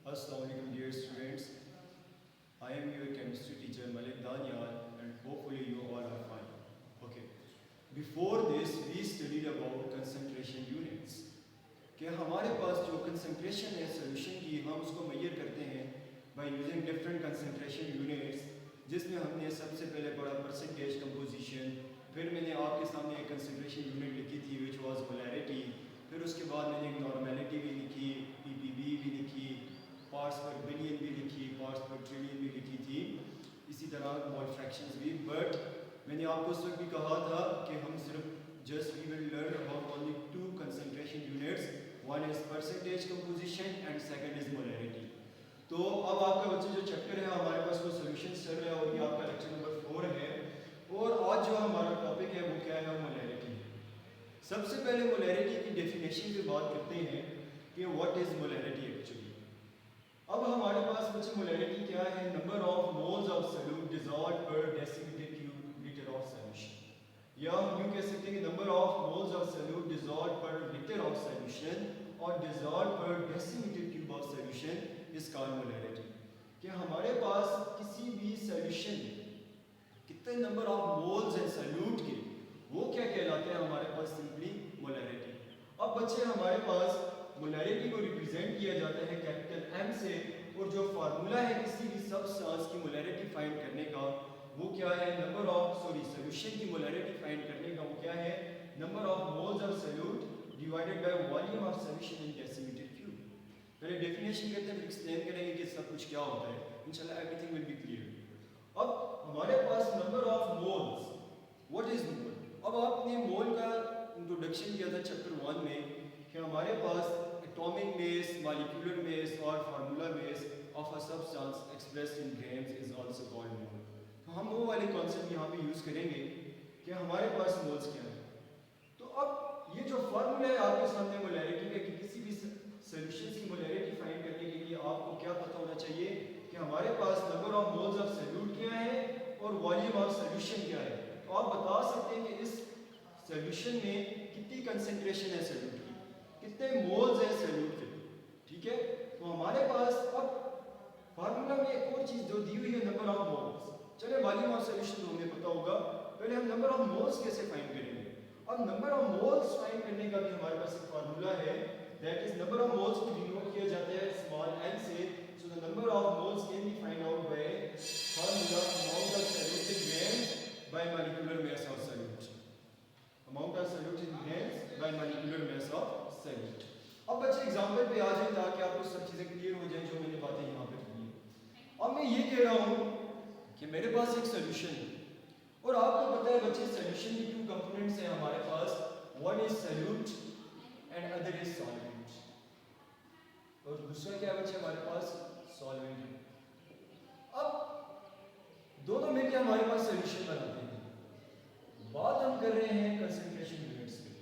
Assalamualaikum dear students. I am your chemistry teacher Malik Danyal and hopefully you all are fine. Okay. Before this we studied about concentration units. कि हमारे पास जो concentration है solution की हम उसको measure करते हैं by using different concentration units जिसमें हमने सबसे पहले पढ़ा percentage composition, फिर मैंने आपके सामने एक concentration unit लिखी थी which was molarity, फिर उसके बाद मैंने एक normality भी लिखी, ppb भी लिखी, पार्ट्स पर बिलियन भी लिखी, पार्ट्स पर ट्रिलियन भी लिखी थी, इसी तरह मोल फ्रैक्शंस भी। बट मैंने आपको उस वक्त भी कहा था कि हम सिर्फ just we will learn about only two concentration units, one is percentage composition and second is molarity. तो अब आपका बच्चे जो चैप्टर है हमारे पास वो सॉल्यूशंस चल रहा है और ये आपका लेक्चर नंबर 4 है और आज जो हमारा टॉपिक है वो क्या है, मोलैरिटी। सबसे पहले मोलैरिटी की डेफिनेशन पे बात करते हैं कि व्हाट इज मोलैरिटी एक्चुअली। अब हमारे पास बच्चे मोलैरिटी क्या है, number of moles of solute dissolved per decimetre cube litre of solution, या हम यूं कह सकते हैं कि number of moles of solute dissolved per litre of solution और dissolved per decimetre cube of solution is called molarity. कि हमारे पास किसी भी सॉल्यूशन कितने नंबर ऑफ मोल्स हैं सॉल्यूट के, वो क्या कहलाते हैं हमारे पास, सिंपली मोलैरिटी। अब बच्चे हमारे पास मोलैरिटी को रिप्रेजेंट किया जाता है कैपिटल एम से, और जो फार्मूला है किसी भी सब्सटेंस की मोलैरिटी फाइंड करने का वो क्या है, सॉल्यूशन की मोलैरिटी फाइंड करने का वो क्या है, number of moles of solute divided by volume of solution in decimated cube. पहले डेफिनेशन करते हैं फिर एक्सप्लेन करेंगे कि सब कुछ क्या होता है, इंशाल्लाह एवरीथिंग विल बी क्लियर। अब हमारे पास number of moles, what is mole. अब आपने मोल का इंट्रोडक्शन किया था चैप्टर 1 में कि हमारे पास एटॉमिक मास, मॉलिक्यूलर मास और formula mass of a substance expressed in grams is also called mole. तो हम वो वाले कॉन्सेप्ट यहाँ पे यूज़ करेंगे कि हमारे पास मोल्स क्या है। तो अब ये जो फार्मूला है आपके सामने मोलैरिटी का, कि किसी भी सॉल्यूशंस की मोलैरिटी फाइंड करने के लिए आपको क्या पता होना चाहिए कि हमारे पास number of moles of solute क्या है और वॉल्यूम ऑफ सॉल्यूशन क्या है। तो आप बता सकते हैं कि इस सॉल्यूशन में कितनी कंसंट्रेशन है सॉल्यूट की, कितने मोल्स हैं सॉल्यूट के, ठीक है। तो हमारे पास अब फार्मूला में एक और चीज जो दी हुई है, नंबर ऑफ मोल्स। चलिए वॉल्यूम ऑफ सॉल्यूशन तो हमें पता होगा, पहले हम नंबर ऑफ मोल्स कैसे फाइंड करेंगे। अब नंबर ऑफ मोल्स फाइंड करने का भी हमारे पास एक फार्मूला है, that is number of moles को डिनोट किया जाता है स्मॉल n से। So the number of moles can be find out by formula amount of solute in grams bye molecular mass of solute, amount of solute in grams bye molecular mass of solute. अब बच्चे example पे आ जाए ताकि आपको सब चीजें clear हो जाएं जो मैंने बातें यहाँ पे की हैं। अब मैं ये कह रहा हूँ कि मेरे पास एक सॉल्यूशन है और आपको पता है बच्चे सॉल्यूशन की टू कंपोनेंट्स हैं हमारे पास, one is solute and other is solvent, और दूसरा क्या है बच्चे हमारे पास, सॉल्वेंट है। अब दोनों मिलकर हमारे पास सॉल्यूशन बनाते हैं। बात हम कर रहे हैं कंसंट्रेशन यूनिट्स की,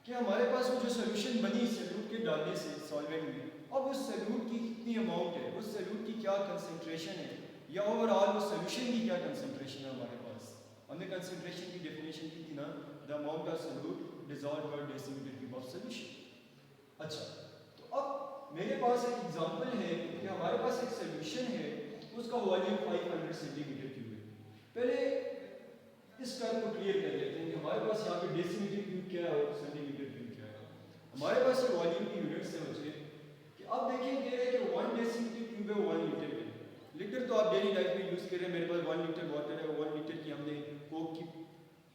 कि हमारे पास वो जो सॉल्यूशन बनी सॉल्यूट के डालने से सॉल्वेंट में, अब उस सॉल्यूट की कितनी अमाउंट है, उस सॉल्यूट की क्या कंसंट्रेशन है, या ओवरऑल उस सॉल्यूशन की क्या कंसंट्रेशन है हमारे पास। हमने कंसंट्रेशन की डेफिनेशन की थी ना, the amount of solute dissolved per decimetre cube of solution. अच्छा, तो अब मेरे पास एक एग्जांपल है कि हमारे पास एक सॉल्यूशन है, उसका वॉल्यूम 500 सेंटीमीटर क्यूब है। पहले इस टर्म को क्लियर कर लेते हैं कि हमारे पास यहाँ पे डेसिमीटर क्यूब क्या है और सेंटीमीटर क्यूब क्या है। हमारे पास ये वॉल्यूम की यूनिट्स है बच्चे, कि अब देखेंगे कि 1 डेसिमीटर क्यूब है 1 लीटर है। लीटर तो आप डेली लाइफ में यूज़ कर रहे हैं, मेरे पास 1 लीटर वाटर है, 1 लीटर की हमने कोक की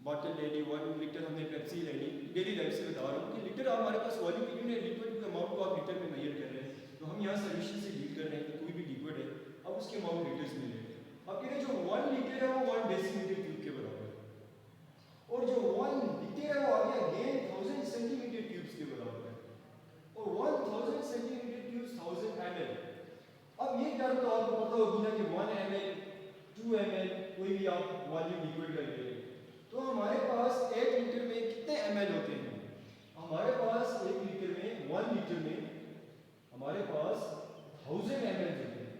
बॉटल ले ली, 1 लीटर हमने पेप्सी ले ली, डेली लाइफ से बता रहा हूँ कि लीटर हमारे पास वॉल्यूम की यूनिट, लिक्विड के अमाउंट को आप लीटर में मेजर कर रहे हैं। तो हम यहाँ सोल्यूशन से डील कर रहे हैं कि कोई भी लिक्विड है, अब उसके अमाउंट लीटर्स में ले रहे हैं। अब कह रहे हैं जो 1 लीटर है वो 1 डेसिमीटर क्यूब के बराबर है, और जो 1 लीटर है वो आगे अगेन 1000 सेंटीमीटर क्यूब्स के बराबर है, और 1000 सेंटीमीटर क्यूब्स 1000 ml। अब ये टर्म तो आपको पता होगी ना कि 1 ml 2 ml कोई भी आप वॉल्यूम लिक्विड का ले लें, तो हमारे पास 1 लीटर में कितने ml होते हैं। हमारे पास 1 लीटर में 1 लीटर में हमारे पास 1000 ml होते हैं,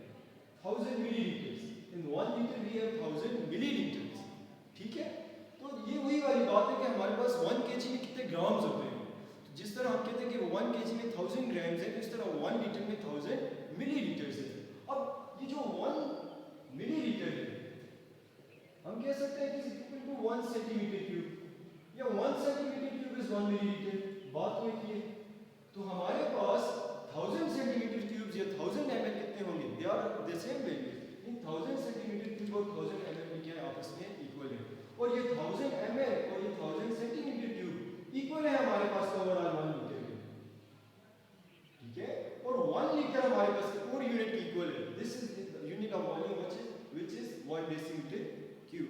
1000 millilitres. In 1 litre we have 1000 millilitres, ठीक है। तो ये वही वाली बात है कि हमारे पास 1 kg में कितने ग्राम्स होते हैं। तो जिस तरह हम कहते हैं कि 1 kg में 1000 ग्राम्स है, तो इस तरह 1 लीटर में 1000 अब ये जो 1 मिलीलीटर है, हम कह सकते हैं कि इक्वल टू 1 सेंटीमीटर क्यूब या 1 सेंटीमीटर क्यूब इज 1 मिलीलीटर। बात हुई थी। तो हमारे पास 1000 सेंटीमीटर क्यूब्स या 1000 ml कितने होंगे? They are the same values. In 1000 centimetre cube और 1000 ml में क्या आपस में इक्वल है, और ये 1000 ml और ये 1000 सेंटीमीटर क्यूब इक्वल है हमारे पास ओवरऑल 1 लीटर के। ठीक है, और 1 लीटर हमारे पास 4 यूनिट इक्वल है। This is the unit of volume which is 1 decimetre cube.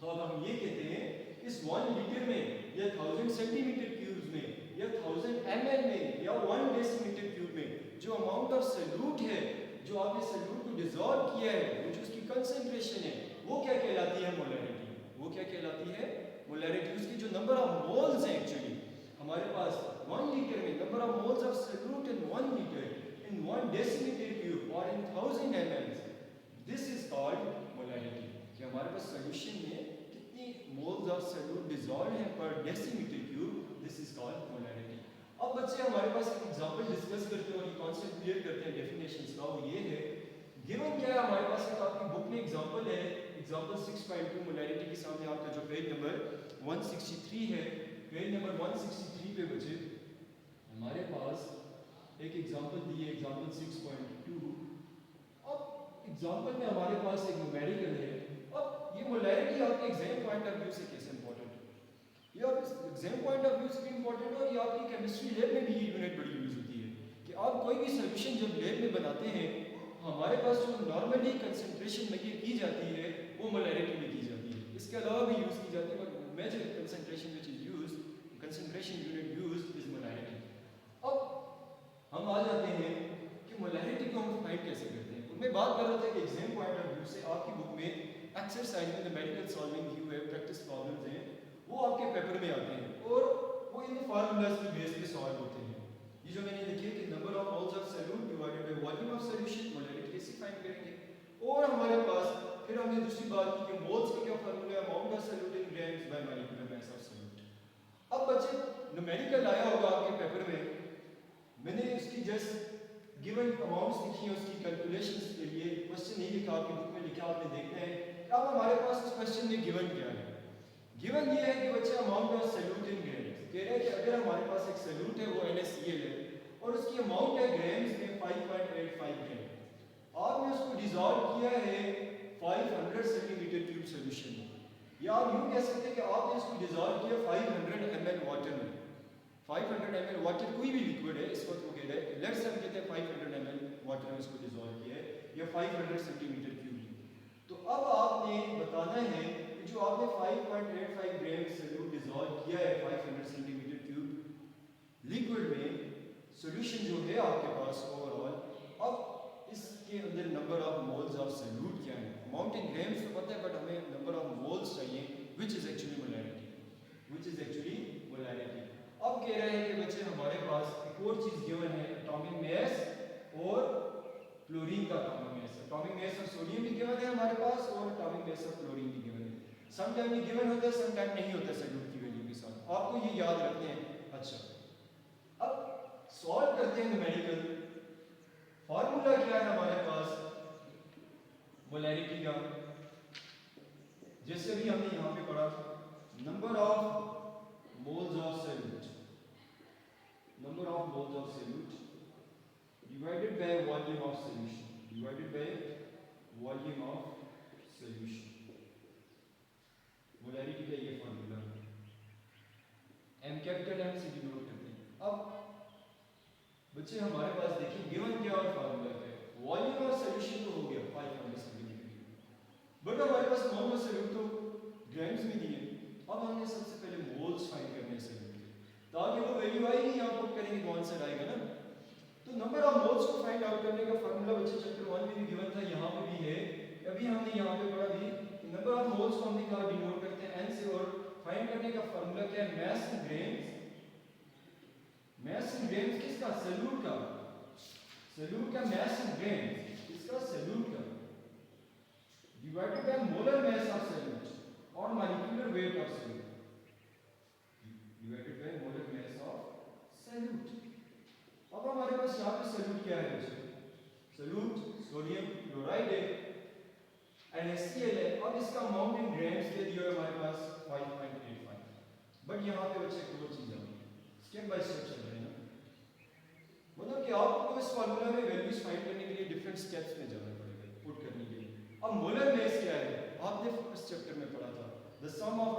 तो अब हम ये कहते हैं इस 1 लीटर में या 1000 सेंटीमीटर क्यूब्स में या 1000 ml में या 1 डेसीमीटर क्यूब में जो अमाउंट ऑफ सॉल्यूट है, जो आपने सॉल्यूट को डिसॉल्व किया है, वो जो उसकी कंसंट्रेशन है, वो क्या कहलाती है? मोलैरिटी। वो क्या कहलाती है? मोलैरिटी। उसकी जो नंबर ऑफ मोल्स है, एक्चुअली हमारे पास 1 लीटर में number of moles of solute in 1 litre in 1 decimetre cube और इन 1000 ml, this is called molarity. कि हमारे पास सॉल्यूशन में कितनी मोल्स ऑफ सॉल्यूट डिसॉल्व है पर decimetre cube, this is called molarity. अब बच्चे हमारे पास एक एग्जांपल डिस्कस करते हैं और ये कॉन्सेप्ट क्लियर करते हैं डेफिनेशंस का। वो ये है, गिवन क्या है हमारे पास, एक आपकी बुक में एग्जांपल है, एग्जांपल 6.2 मोलैरिटी के सामने आपका जो पेज नंबर 163 है, पेज नंबर 163 पे बच्चे हमारे पास एक एग्जांपल दी है, एग्जांपल 6.2। अब एग्जांपल में हमारे पास एक न्यूमेरिकल है। अब ये मोलैरिटी आपके एग्जाम पॉइंट ऑफ व्यू से कैसे इंपॉर्टेंट है? ये आप एग्जाम पॉइंट ऑफ व्यू से भी इंपॉर्टेंट है, और ये आपकी केमिस्ट्री लैब में भी ये यूनिट बड़ी यूज होती है कि आप कोई भी सॉल्यूशन जब लैब में बनाते हैं, हमारे पास जो नॉर्मली कंसंट्रेशन मेजर की जाती है वो मोलैरिटी में की जाती है। इसके अलावा भी यूज की जाती है, but major concentration which is used, concentration unit used is molarity. अब हम आ जाते हैं कि मोलैरिटी को हम फाइंड कैसे करते हैं। मैं बात कर रहा था कि एग्जाम पॉइंट ऑफ व्यू से आपकी बुक में एक्सरसाइज में न्यूमेरिकल सॉल्विंग यू है, प्रैक्टिस प्रॉब्लम्स हैं, वो आपके पेपर में आते हैं और वो इन फार्मूलाज की बेस पे सॉल्व होते हैं। ये जो मैंने लिखे कि number of moles of solute divided by volume of solution, molarity कैसे फाइंड करेंगे। और हमारे पास फिर हमने दूसरी बात की कि मोल्स का क्या फार्मूला है, amount of solute in grams bye molecular mass of solute. अब बच्चे न्यूमेरिकल आया होगा आपके पेपर में, मैंने उसकी जस्ट गिवन अमाउंट्स लिखी है, उसकी कैलकुलेशंस के लिए क्वेश्चन नहीं लिखा, आपकी बुक में लिखा, आपने देखना है। अब हमारे पास इस क्वेश्चन में गिवन क्या है? गिवन ये है कि बच्चे amount of solute in grams कह रहे हैं कि अगर हमारे पास एक सॉल्यूट है वो NaCl है और उसकी अमाउंट है ग्राम्स में 5.85 ग्राम। आपने उसको डिसॉल्व किया है 500 सेंटीमीटर क्यूब सॉल्यूशन में, या आप यूं कह सकते हैं कि आपने इसको डिसॉल्व किया 500 ml वाटर में। 500 ml वाटर कोई भी लिक्विड है, इस वक्त वो कह रहे हैं, लेट्स हम कहते हैं 500 ml वाटर में इसको डिसॉल्व किया है या 500 सेंटीमीटर क्यूब। तो अब आपने बताना है कि जो आपने 5.85 ग्राम सॉल्यूट डिसॉल्व किया है 500 सेंटीमीटर क्यूब लिक्विड में, सॉल्यूशन जो है आपके पास ओवरऑल, अब इसके अंदर number of moles of solute क्या है। अमाउंट इन ग्राम्स तो पता है, बट हमें नंबर ऑफ मोल्स चाहिए, which is actually molarity, which is actually molarity. अब कह रहे हैं कि बच्चे हमारे पास एक और चीज गिवन है, एटॉमिक मास और क्लोरीन का atomic mass. Atomic mass of sodium भी गिवन है हमारे पास और एटॉमिक मास ऑफ क्लोरीन भी गिवन है। सम टाइम ये गिवन होता है, सम टाइम नहीं होता सॉल्यूट की वैल्यू के साथ, आपको ये याद रखने हैं। अच्छा, अब सॉल्व करते हैं न्यूमेरिकल। फार्मूला क्या है हमारे पास मोलैरिटी का? जैसे भी हमने यहां पे पढ़ा, number of moles of solute, number of moles of solute divided by volume of solution, divided by volume of solution. Molarity का ये फार्मूला है, M कैपिटल M से डिनोट करते हैं। अब बच्चे हमारे पास देखिए गिवन क्या और फार्मूला क्या है। वॉल्यूम ऑफ सॉल्यूशन तो हो गया 500 सेंटीमीटर, बट हमारे पास अमाउंट ऑफ सॉल्यूट तो ग्राम्स में दिए। अब हमने सबसे पहले मोल्स फाइंड करने हैं सॉल्यूट के, ताकि वो वैल्यू आएगी यहाँ पुट करेंगे तो आंसर आएगा ना। तो नंबर ऑफ मोल्स को फाइंड आउट करने का फार्मूला बच्चे चैप्टर 1 में भी गिवन था, यहाँ पे भी है, अभी हमने यहाँ पे पढ़ा भी। नंबर ऑफ मोल्स को हमने कहा डिनोट करते हैं n से, और फाइंड करने का फार्मूला क्या है? Mass in grams. Mass in grams किसका? सॉल्यूट का। सॉल्यूट का मास इन ग्राम्स, किसका? सॉल्यूट का, divided by molar mass of solute और molecular weight of solute, divided by molar mass of solute. अब हमारे पास यहाँ पे सॉल्यूट क्या है बच्चे? सल्यूट सोडियम क्लोराइड है, NaCl है। अब इसका अमाउंट इन ग्राम्स दे दिया है हमारे पास 5.85। बट यहाँ पे बच्चे एक और चीज़ आ गई, स्टेप बाय स्टेप चल रहे हैं ना, मतलब कि आपको इस फार्मूला में वैल्यूज फाइंड करने के लिए डिफरेंट स्टेप्स में जाना पड़ेगा पुट करने के लिए। अब मोलर मास क्या है, आपने फर्स्ट चैप्टर में पढ़ा था, the sum of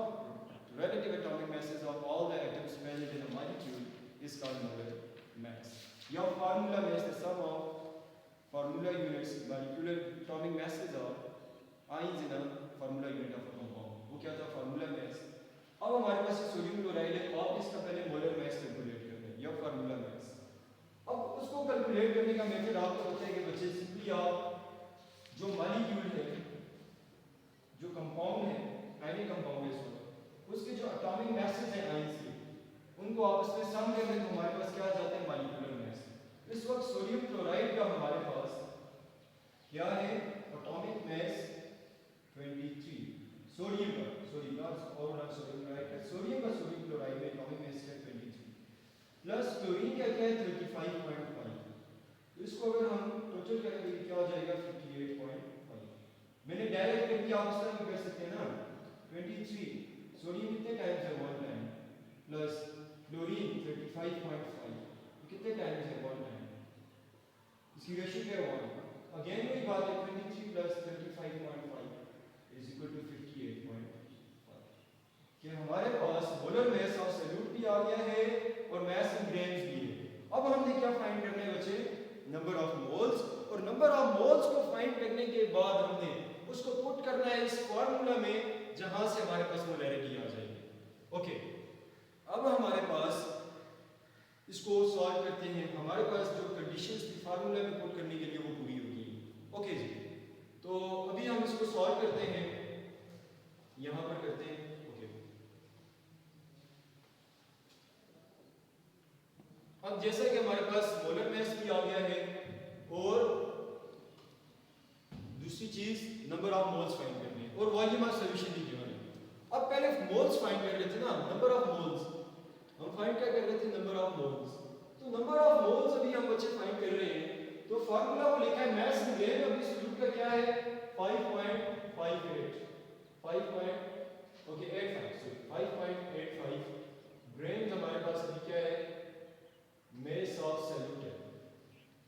relative atomic masses of all the atoms present in a molecule is called molar mass. Your formula is the sum of formula units molecular atomic masses of ions in a formula unit of a compound. वो क्या था formula mass। अब हमारे पास sodium chloride है, आप इसका पहले molar mass calculate करते हैं, यह फार्मूला मास। अब उसको कैलकुलेट करने का मेथड आपको पता है कि बच्चे सिंपली आप जो मॉलिक्यूल है, जो कंपाउंड है, आयनिक कंपाउंड है, उसके जो एटॉमिक मासेस हैं आयंस के, उनको आपस में सम कर दें तो हमारे पास क्या आ जाते हैं मॉलिक्यूलर मास। इस वक्त सोडियम क्लोराइड का हमारे पास क्या है, एटॉमिक मास 23। सोडियम का सोडियम क्लोराइड में एटॉमिक मास है 23 प्लस क्लोरीन का क्या है 35.5। तो इसको अगर हम टोटल करेंगे क्या हो जाएगा 58.5। मैंने डायरेक्ट करके आप इस तरह कर सकते हैं ना, 23 सोडियम कितने टाइम्स है 1 टाइम प्लस क्लोरीन 35.5 कितने टाइम्स है 1 टाइम, इसकी रेशियो क्या है 1। अगेन वही बात है 23 प्लस 35.5 इज इक्वल टू 58.5 कि हमारे पास मोलर मास ऑफ सॉल्यूट भी आ गया है और मास इन ग्राम्स भी है। अब हमने क्या फाइंड करना है बच्चे, नंबर ऑफ मोल्स, और नंबर ऑफ मोल्स को फाइंड करने के बाद हमने उसको पुट करना है इस फार्मूला में जहां से हमारे पास मोलैरिटी आ जाएगी। ओके, अब हमारे पास इसको सॉल्व करते हैं, हमारे पास जो कंडीशंस थी फार्मूला में पुट करने के लिए वो पूरी होगी। ओके जी, तो अभी हम इसको सॉल्व करते हैं, यहां पर करते हैं। ओके, अब जैसा कि हमारे पास मोलर मास भी आ गया है और दूसरी चीज नंबर ऑफ मोल्स फाइंड करने हैं और वॉल्यूम ऑफ सॉल्यूशन भी गिवन है। अब पहले मोल्स फाइंड कर रहे थे ना, नंबर ऑफ मोल्स हम फाइंड क्या कर रहे थे, नंबर ऑफ मोल्स। तो नंबर ऑफ मोल्स अभी हम बच्चे फाइंड कर रहे हैं, तो फार्मूला वो लिखा है मास इन ग्राम, अभी सॉल्यूट का क्या है 5.58 ग्राम हमारे पास अभी क्या है मास ऑफ सॉल्यूट है,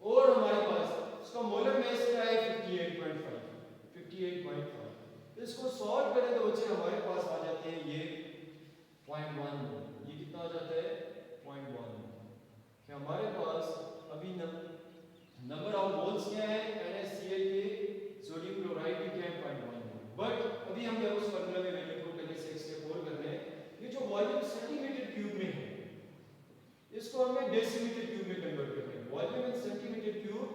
और हमारे पास इसका मोलर मास क्या है 58.5। इसको सॉल्व करें तो बच्चे हमारे पास आ जाते हैं ये 0.1 मोल। ये कितना आ जाता है 0.1 मोल। कि हमारे पास अभी नंबर ऑफ मोल्स क्या है NaCl के, सोडियम क्लोराइड की क्या है 0.1 मोल। बट अभी हम जब उस फार्मूला में वैल्यू पुट करने से स्टेप और कर रहे हैं, ये जो वॉल्यूम सेंटीमीटर क्यूब में है इसको हमें डेसीमीटर क्यूब में कन्वर्ट करना है। वॉल्यूम इन सेंटीमीटर क्यूब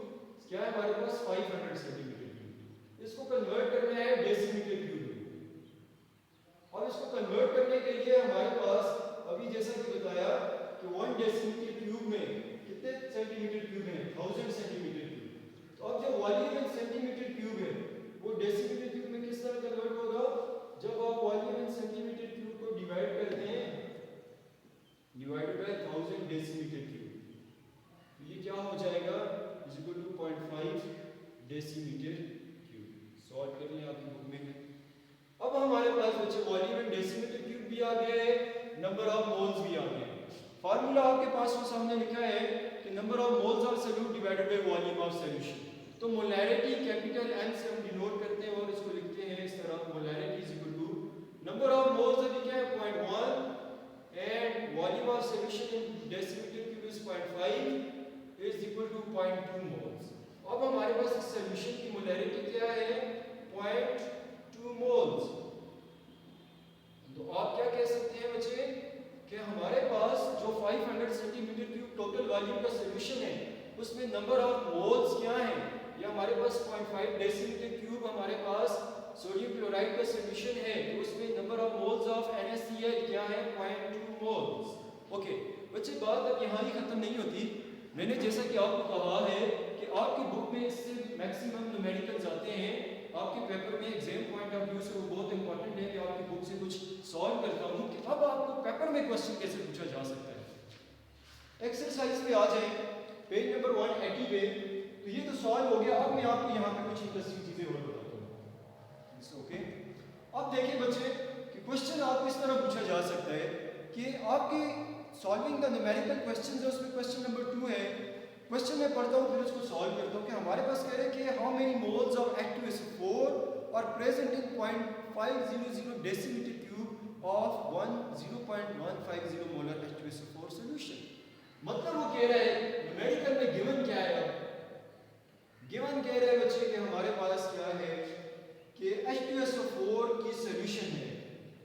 क्या है हमारे पास 500 सेंटीमीटर क्यूब, इसको कन्वर्ट करना है डेसीमीटर क्यूब में। और इसको कन्वर्ट करने के लिए हमारे पास अभी जैसा कि बताया कि 1 डेसीमीटर क्यूब में कितने सेंटीमीटर क्यूब है 1000 सेंटीमीटर क्यूब। तो अब जो वॉल्यूम इन सेंटीमीटर क्यूब है वो डेसीमीटर क्यूब में किस तरह कन्वर्ट होगा, जब आप वॉल्यूम इन सेंटीमीटर क्यूब को डिवाइड करते हैं डिवाइडेड बाय 1000 डेसीमीटर क्यूब, तो ये क्या हो जाएगा is equal to 0.5 decimetre cube. Solve कर लिया आपकी बुक में। अब हमारे पास बच्चे वॉल्यूम इन डेसीमीटर क्यूब भी आ गया है, नंबर ऑफ मोल्स भी आ गए हैं। फार्मूला आपके पास वो सामने लिखा है कि number of moles of solute divided by volume of solution. तो मोलैरिटी कैपिटल N से हम डिनोट करते हैं और इसको लिखते हैं इस तरह, molarity is equal to number of moles अभी क्या है 0.1 and volume of solution in decimeter cube is 0.5 is equal to 0.2 moles। अब हमारे पास इस सॉल्यूशन की मोलैरिटी क्या है 0.2 मोल्स। तो आप क्या कह सकते हैं बच्चे कि हमारे पास जो 500 सेंटीमीटर क्यूब टोटल वॉल्यूम का सॉल्यूशन है उसमें नंबर ऑफ मोल्स क्या है, या हमारे पास 0.5 डेसीमीटर क्यूब हमारे पास सोडियम क्लोराइड का सॉल्यूशन है, तो उसमें number of moles of NaCl क्या है 0.2 मोल्स। ओके बच्चे, बात अब यहाँ ही खत्म नहीं होती। मैंने जैसा कि आपको कहा है कि आपकी बुक में इससे मैक्सिमम न्यूमेरिकल्स आते हैं, आपके पेपर में एग्जाम पॉइंट ऑफ व्यू से वो बहुत इंपॉर्टेंट है कि आपकी बुक से कुछ सॉल्व करता हूँ कि अब आपको पेपर में क्वेश्चन कैसे पूछा जा सकता है। एक्सरसाइज पे आ जाए पेज नंबर 180 पे, तो ये तो सॉल्व हो गया। अब मैं आपको यहाँ पे कुछ इंटरेस्टिंग चीजें और बताता हूँ। ओके, अब देखिए बच्चे कि क्वेश्चन आपको इस तरह पूछा जा सकता है कि आपके सॉल्विंग द न्यूमेरिकल क्वेश्चन है, उसमें क्वेश्चन नंबर 2 है। क्वेश्चन मैं पढ़ता हूँ फिर उसको सॉल्व करता हूँ कि हमारे पास कह रहे हैं कि how many moles of H2SO4 are present in 0.500 decimetre cube of 0.150 molar H2SO4 solution. मतलब वो कह रहा है न्यूमेरिकल में गिवन क्या है। अब गिवन कह रहे हैं बच्चे कि हमारे पास क्या है कि H2SO4 की सॉल्यूशन है,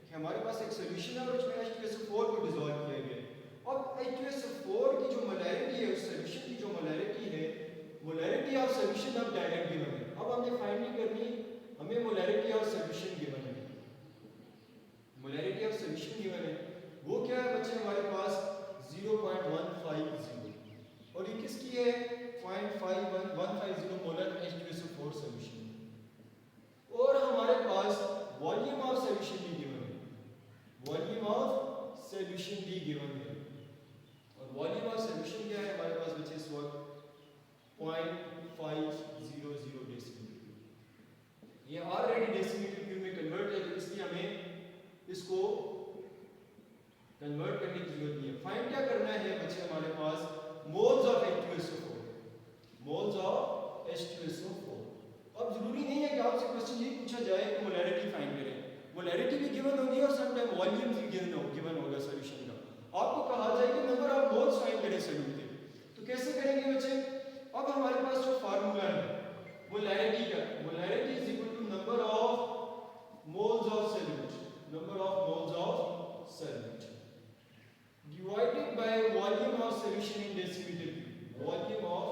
कि हमारे पास एक सॉल्यूशन है और उसमें H2SO4 को डिसॉल्व किया गया है। अब H2SO4 की जो मोलैरिटी है, उस सॉल्यूशन की जो मोलैरिटी है, मोलैरिटी ऑफ सॉल्यूशन अब डायरेक्ट गिवन है। अब हमने फाइंड नहीं करनी, हमें मोलैरिटी ऑफ सॉल्यूशन गिवन है। मोलैरिटी ऑफ सॉल्यूशन गिवन है, वो क्या है बच्चे हमारे पास 0.150 और ये किसकी है 0.150 मोलर H2SO4 सॉल्यूशन। और हमारे पास वॉल्यूम ऑफ सॉल्यूशन भी गिवन है, वॉल्यूम ऑफ सॉल्यूशन भी गिवन है। और वॉल्यूम ऑफ सॉल्यूशन क्या है हमारे पास बच्चे इस वक्त 0.500 डेसीमीटर। ये ऑलरेडी डेसीमीटर क्यूब में कन्वर्ट है, तो इसलिए हमें इसको कन्वर्ट करने की जरूरत नहीं है। फाइंड क्या करना है बच्चे हमारे पास moles of H2SO4, moles of H2SO4। अब जरूरी नहीं है कि आपसे क्वेश्चन ये पूछा जाए कि मोलैरिटी फाइंड करें, मोलैरिटी भी गिवन होगी और सम टाइम वॉल्यूम भी गिवन होगा सॉल्यूशन का। आपको कहा जाएगा नंबर ऑफ मोल्स फाइंड करें सॉल्यूट के, तो कैसे करेंगे बच्चे। अब हमारे पास जो फार्मूला है मोलैरिटी का, molarity is equal to number of moles of solute, number of moles of solute divided by volume of solution in decimetre cube, volume of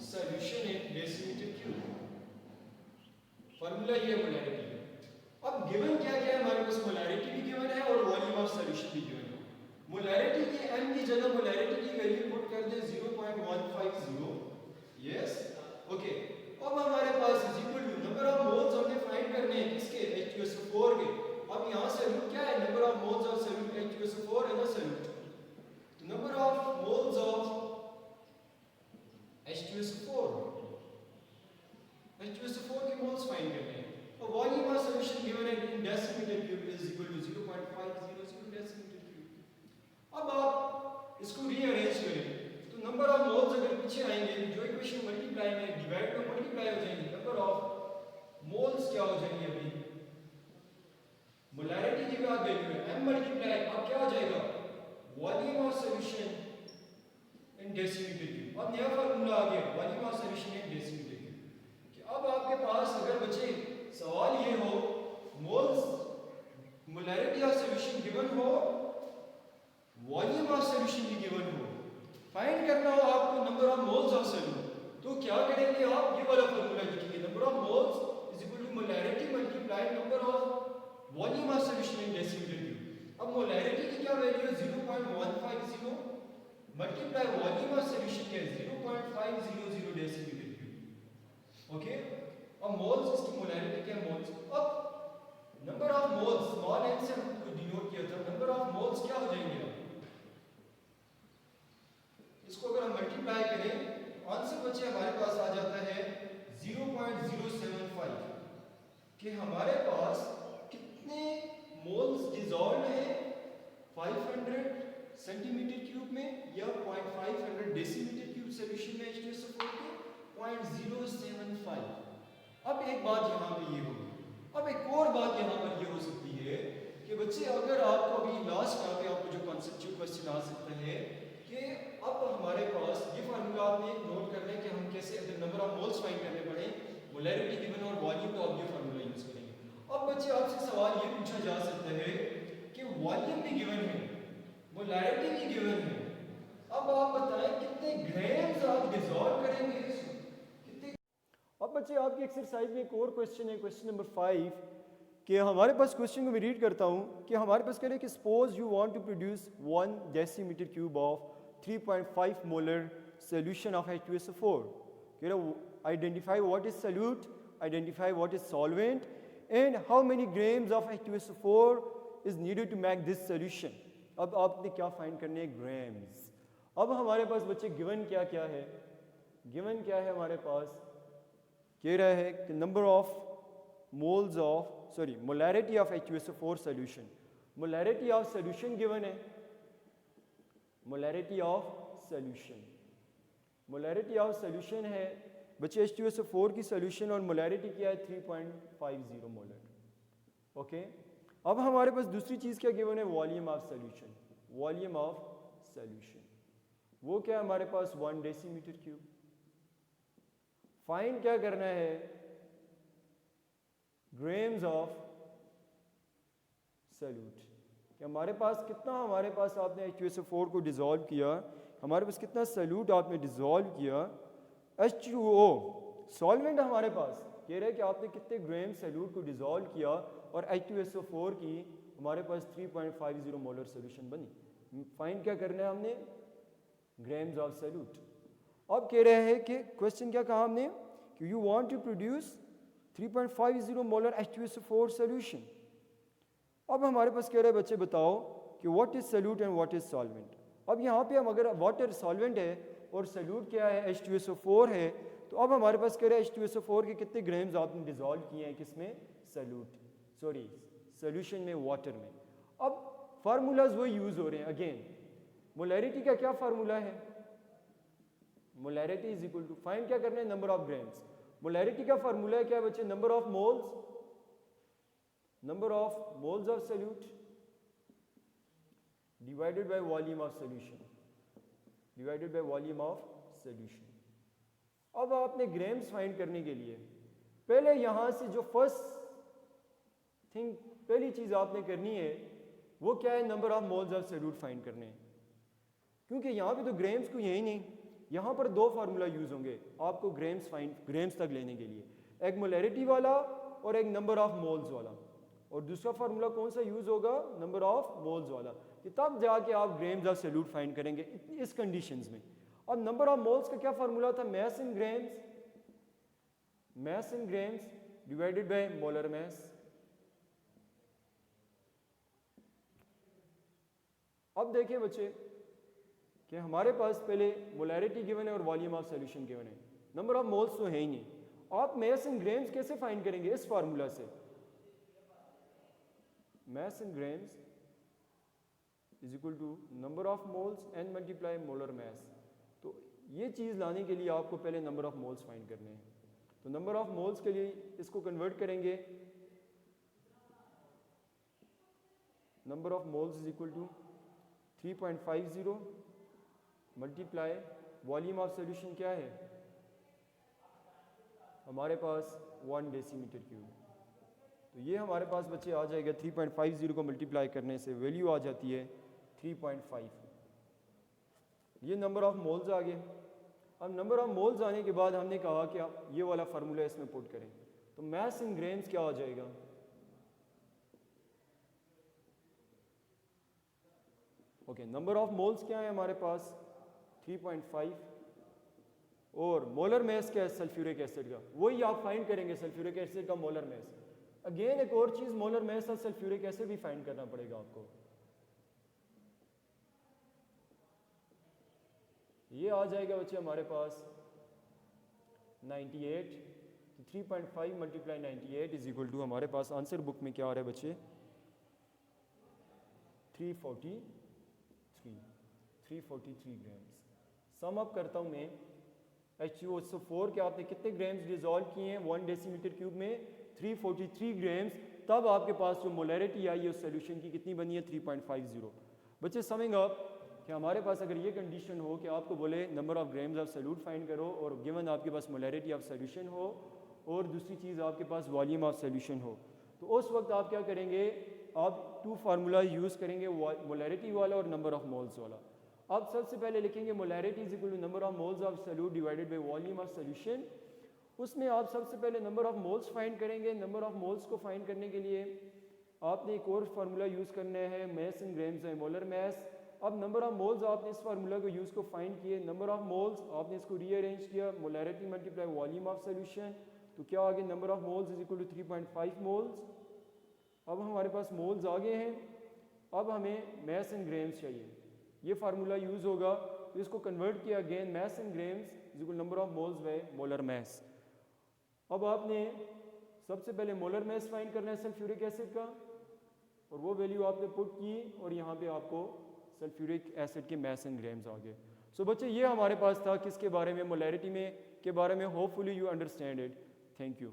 solution in decimetre cube. Formula ये molarity है। अब given क्या क्या है हमारे पास, molarity भी given है और वॉल्यूम ऑफ सॉल्यूशन भी गिवन है। मोलैरिटी की m की जगह मोलैरिटी की वैल्यू पुट कर दे 0.150, यस ओके। अब हमारे पास is equal to number of moles हमने फाइंड करने हैं किसके H2SO4 के। अब यहां सॉल्यूट क्या है, number of moles of solute H2SO4 है ना सॉल्यूट, तो number of moles of H2SO4 के मोल्स फाइंड करने हैं। और वॉल्यूम ऑफ सॉल्यूशन गिवन है in decimetre cube is equal to 0.500 decimetre cube. अब आप इसको रीअरेंज करें तो नंबर ऑफ मोल्स अगर पीछे आएंगे, जो इक्वेशन मल्टीप्लाई में डिवाइड में मल्टीप्लाई हो जाएंगे, नंबर ऑफ मोल्स क्या हो जाएंगे, अभी मोलैरिटी की क्या वैल्यू है m मल्टीप्लाई, अब क्या हो जाएगा volume of solution in decimetre cube. अब नया फार्मूला आ गया volume of solution in decimetre cube. कि अब आपके पास अगर बच्चे सवाल ये हो moles molarity of solution given हो, वॉल्यूम ऑफ सॉल्यूशन भी गिवन हो, फाइंड करना हो आपको number of moles of solute, तो क्या करेंगे आप ये वाला फार्मूला लिखेंगे, number of moles is equal to molarity multiply number of volume of solution in decimetre cube. अब मोलैरिटी की क्या वैल्यू है 0.150 मल्टीप्लाई वॉल्यूम ऑफ सॉल्यूशन क्या है 0.500 डेसीमीटर क्यूब, ओके। अब मोल्स इसकी मोलैरिटी क्या है मोल्स। अब number of moles small n से हमको डिनोट किया था, नंबर ऑफ मोल्स क्या हो जाएंगे, इसको अगर हम मल्टीप्लाई करें आंसर बच्चे हमारे पास आ जाता है 0.075 कि हमारे पास कितने मोल्स डिसॉल्व हैं 500 सेंटीमीटर क्यूब में या 0.500 डेसीमीटर क्यूब सॉल्यूशन में H2SO4 के 0.075। अब एक बात यहाँ पे ये होगी, अब एक और बात यहाँ पर ये हो सकती है कि बच्चे अगर आपको अभी लास्ट यहाँ पे आपको जो कॉन्सेप्चुअल क्वेश्चन आ सकता है कि अब हमारे पास ये फार्मूला आपने नोट करना है कि हम कैसे अगर नंबर ऑफ मोल्स फाइंड करने पड़े, मोलैरिटी गिवन और वॉल्यूम, तो आप ये फार्मूला यूज करेंगे। अब बच्चे आपसे सवाल ये पूछा जा सकता है कि वॉल्यूम भी गिवन है, मोलैरिटी भी गिवन है, अब आप बताएं कितने ग्राम्स आप डिसॉल्व करेंगे कितने। अब बच्चे आपकी एक्सरसाइज में एक और क्वेश्चन है, क्वेश्चन नंबर 5 कि हमारे पास क्वेश्चन को मैं रीड करता हूँ कि हमारे पास कह रहे हैं कि suppose you want to produce 1 decimetre cube of 3.5 molar solution of H2SO4. You know, identify what is solute, identify what is solvent, and how many grams of H2SO4 is needed to make this solution. अब आपने क्या find करने हैं, grams. अब हमारे पास बच्चे given क्या क्या है, गिवन क्या है हमारे पास, कह रहा है कि number of moles of molarity of H2SO4 solution, molarity of solution given है, molarity of solution, molarity of solution है बच्चे H2SO4 की सोल्यूशन और मोलैरिटी क्या है 3.50 मोलर। ओके, अब हमारे पास दूसरी चीज़ क्या गिवन है, volume of solution, volume of solution वो क्या है हमारे पास 1 डेसीमीटर क्यूब। फाइंड क्या करना है, ग्राम्स ऑफ सोल्यूट, कि हमारे पास कितना, हमारे पास आपने H2SO4 को डिज़ोल्व किया, हमारे पास कितना सोल्यूट आपने डिज़ोल्व किया, H2O सॉल्वेंट हमारे पास कह रहे हैं कि आपने कितने ग्राम सोल्यूट को डिज़ोल्व किया और H2SO4 की हमारे पास 3.50 मोलर सोल्यूशन बनी। फाइंड क्या करना है हमने, ग्राम्स ऑफ सोल्यूट। अब कह रहे हैं कि क्वेश्चन क्या कहा हमने कि you want to produce 3.50 molar H2SO4 solution. अब हमारे पास कह रहे हैं बच्चे बताओ कि what is solute and what is solvent. अब यहाँ पे हम अगर वाटर सॉल्वेंट है और सोल्यूट क्या है H2SO4 है, तो अब हमारे पास कह रहे हैं H2SO4 के कितने ग्राम्स आपने डिजोल्व किए हैं, किसमें, सोल्यूशन में, वाटर में। अब फार्मूलाज वो यूज हो रहे हैं अगेन, मोलैरिटी का क्या फार्मूला है, molarity is equal to, find क्या करना है, नंबर ऑफ ग्राम्स। मोलैरिटी का फार्मूला है क्या बच्चे, number of moles of solute divided by volume of solution, divided by volume of solution. अब आपने ग्राम्स फाइंड करने के लिए पहले यहां से जो फर्स्ट थिंग, पहली चीज आपने करनी है वो क्या है, number of moles of solute find करने हैं, क्योंकि यहां पे तो ग्राम्स को यही नहीं, यहां पर दो फार्मूला यूज होंगे आपको ग्राम्स तक लेने के लिए, एक मोलैरिटी वाला और एक नंबर ऑफ मोल्स वाला, और दूसरा फार्मूला कौन सा यूज होगा, नंबर ऑफ मोल्स वाला, कि तब जाके आप ग्राम्स ऑफ सोल्यूट फाइंड करेंगे इस कंडीशंस में। अब नंबर ऑफ मोल्स का क्या फार्मूला था, mass in grams divided by molar mass. अब देखिए बच्चे कि हमारे पास पहले मोलैरिटी गिवन है और वॉल्यूम ऑफ सॉल्यूशन गिवन है, नंबर ऑफ मोल्स तो है ही नहीं, आप मास इन ग्राम्स कैसे फाइंड करेंगे, इस फार्मूला से, mass in grams is equal to number of moles and multiply molar mass. तो ये चीज़ लाने के लिए आपको पहले नंबर ऑफ मोल्स फाइंड करने हैं, तो नंबर ऑफ मोल्स के लिए इसको कन्वर्ट करेंगे, number of moles is equal to 3.50 multiply volume of solution क्या है हमारे पास 1 डेसीमीटर क्यूब। तो ये हमारे पास बच्चे आ जाएगा 3.50 को मल्टीप्लाई करने से वैल्यू आ जाती है 3.5। ये नंबर ऑफ मोल्स आ गए। अब नंबर ऑफ मोल्स आने के बाद हमने कहा कि आप ये वाला फार्मूला इसमें पुट करें, तो मास इन ग्राम्स क्या आ जाएगा, ओके, नंबर ऑफ मोल्स क्या है हमारे पास 3.5 और मोलर मास क्या है सल्फ्यूरिक एसिड का, वही आप फाइंड करेंगे सल्फ्यूरिक एसिड का मोलर मास। अगेन एक और चीज, मोलर मास और सल्फ्यूरिक एसिड भी फाइंड करना पड़ेगा आपको। ये आ जाएगा बच्चे हमारे पास 98, 3.5 मल्टीप्लाई 98 इज इक्वल टू हमारे पास आंसर बुक में क्या आ रहा है बच्चे 343 ग्राम्स। सम अप करता हूं मैं, H2SO4 के आपने कितने ग्राम्स डिजोल्व किए हैं 1 डेसीमीटर क्यूब में 343 ग्राम्स, तब आपके पास जो मोलैरिटी आई है उस सोल्यूशन की कितनी बनी है 3.50। बच्चे समिंग अप कि हमारे पास अगर ये कंडीशन हो कि आपको बोले number of grams of solute find करो और गिवन आपके पास मोलैरिटी ऑफ सोल्यूशन हो और दूसरी चीज़ आपके पास वॉल्यूम ऑफ सोल्यूशन हो, तो उस वक्त आप क्या करेंगे, आप 2 फार्मूला यूज़ करेंगे, मोलैरिटी वाला और नंबर ऑफ मोल्स वाला। आप सबसे पहले लिखेंगे molarity is equal to number of moles of solute divided by volume of solution. उसमें आप सबसे पहले नंबर ऑफ मोल्स फाइंड करेंगे। नंबर ऑफ मोल्स को फाइंड करने के लिए आपने एक और फार्मूला यूज़ करना है, मास इन ग्राम्स है मोलर मास। अब नंबर ऑफ मोल्स आपने इस फार्मूला को यूज़ को फाइंड किए, नंबर ऑफ मोल्स आपने इसको रीअरेंज किया, molarity multiply volume of solution, तो क्या आ गया number of moles is equal to 3.5 moles. अब हमारे पास मोल्स आ गए हैं, अब हमें मास इन ग्राम्स चाहिए। ये फार्मूला यूज़ होगा तो इसको कन्वर्ट किया again mass in grams is equal number of moles by molar mass. अब आपने सबसे पहले मोलर मैस फाइंड करना है सल्फ्यूरिक एसिड का, और वो वैल्यू आपने पुट की और यहाँ पे आपको सल्फ्यूरिक एसिड के मैस इन ग्राम्स आ गए। सो बच्चे ये हमारे पास था किसके बारे में, मोलैरिटी में के बारे में। Hopefully you understand it. Thank you.